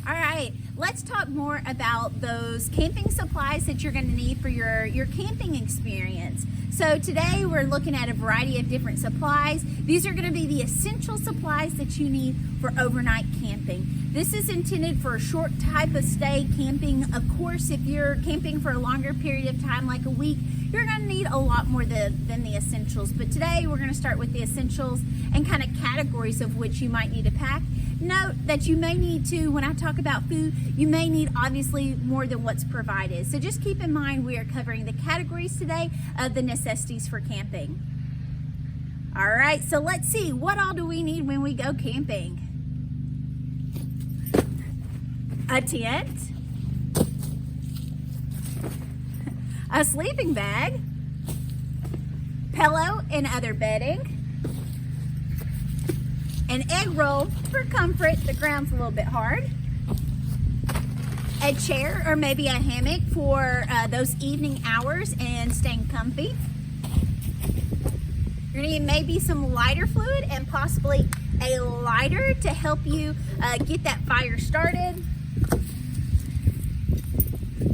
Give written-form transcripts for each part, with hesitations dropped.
All right, let's talk more about those camping supplies that you're going to need for your camping experience. So today we're looking at a variety of different supplies. These are going to be the essential supplies that you need for overnight camping. This is intended for a short type of stay camping. Of course, if you're camping for a longer period of time, like a week, you're going to need a lot more than the essentials. But today we're going to start with the essentials and kind of categories of which you might need to pack. Note that you may need to, when I talk about food, you may need obviously more than what's provided. So just keep in mind we are covering the categories today of the necessities for camping. All right, so let's see, what all do we need when we go camping? A tent, a sleeping bag, pillow and other bedding, an egg roll for comfort, the ground's a little bit hard, a chair or maybe a hammock for those evening hours and staying comfy. You're gonna need maybe some lighter fluid and possibly a lighter to help you get that fire started.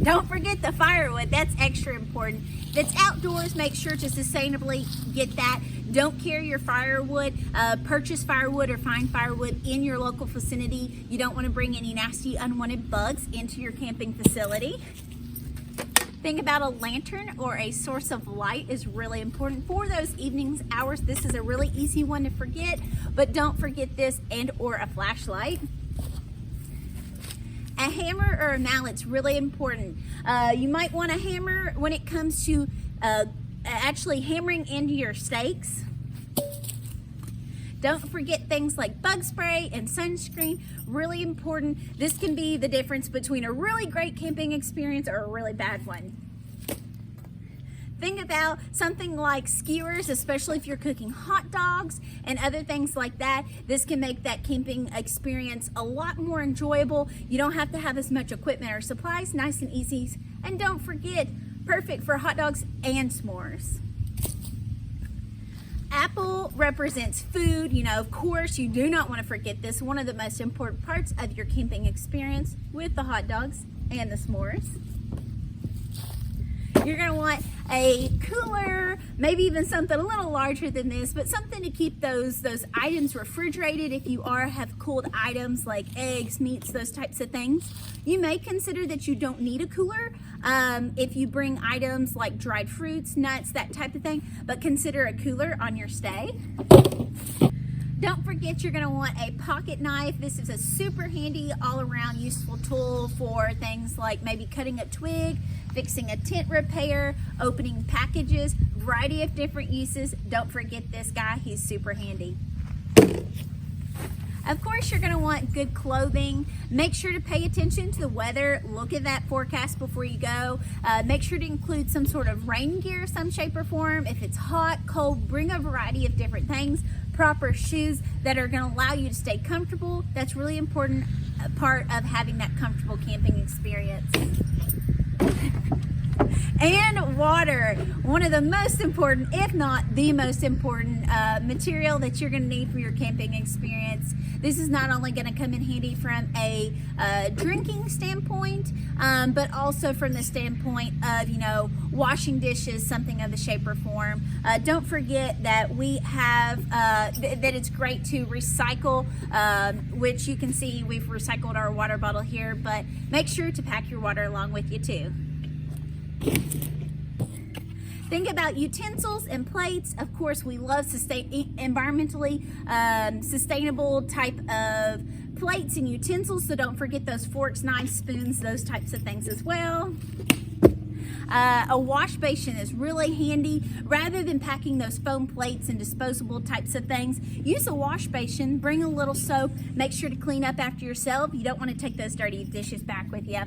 Don't forget the firewood, that's extra important. If it's outdoors, make sure to sustainably get that. Don't carry your firewood, purchase firewood or find firewood in your local vicinity. You don't want to bring any nasty unwanted bugs into your camping facility. Think about a lantern or a source of light is really important for those evenings hours. This is a really easy one to forget, but don't forget this and or a flashlight. A hammer or a mallet's really important. You might want a hammer when it comes to actually hammering into your stakes. Don't forget things like bug spray and sunscreen, really important. This can be the difference between a really great camping experience or a really bad one. Think about something like skewers, especially if you're cooking hot dogs and other things like that. This can make that camping experience a lot more enjoyable. You don't have to have as much equipment or supplies, nice and easy. And don't forget, perfect for hot dogs and s'mores. Apple represents food. You know, of course, you do not want to forget this. One of the most important parts of your camping experience with the hot dogs and the s'mores. You're going to want a cooler, maybe even something a little larger than this, but something to keep those items refrigerated if you have cooled items like eggs, meats, those types of things. You may consider that you don't need a cooler if you bring items like dried fruits, nuts, that type of thing, but consider a cooler on your stay. Don't forget you're going to want a pocket knife. This is a super handy all-around useful tool for things like maybe cutting a twig, fixing a tent repair, opening packages, variety of different uses. Don't forget this guy, he's super handy. Of course, you're going to want good clothing. Make sure to pay attention to the weather. Look at that forecast before you go. Make sure to include some sort of rain gear, some shape or form. If it's hot, cold, bring a variety of different things. Proper shoes that are going to allow you to stay comfortable. That's really important part of having that comfortable camping experience. And water, one of the most important, if not the most important material that you're going to need for your camping experience. This is not only going to come in handy from a drinking standpoint, but also from the standpoint of, you know, washing dishes, something of the shape or form. Don't forget that we have, that it's great to recycle, which you can see we've recycled our water bottle here, but make sure to pack your water along with you too. Think about utensils and plates. Of course, we love environmentally sustainable type of plates and utensils, so don't forget those forks, knives, spoons, those types of things as well. A wash basin is really handy. Rather than packing those foam plates and disposable types of things, use a wash basin, bring a little soap, make sure to clean up after yourself. You don't want to take those dirty dishes back with you.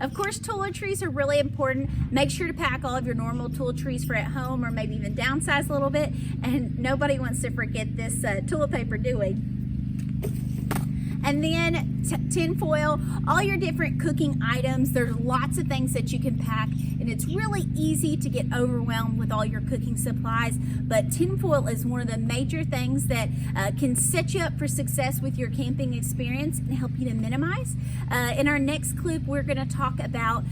Of course, toiletries are really important. Make sure to pack all of your normal toiletries for at home, or maybe even downsize a little bit. And nobody wants to forget this toilet paper, do we? And then tin foil, all your different cooking items. There's lots of things that you can pack, and it's really easy to get overwhelmed with all your cooking supplies, but tin foil is one of the major things that can set you up for success with your camping experience and help you to minimize. In our next clip, we're going to talk about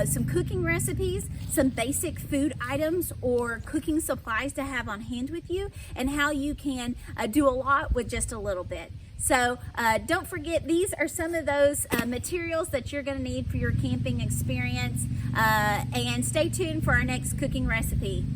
some cooking recipes, some basic food items or cooking supplies to have on hand with you, and how you can do a lot with just a little bit. So don't forget, these are some of those materials that you're going to need for your camping experience, and stay tuned for our next cooking recipe.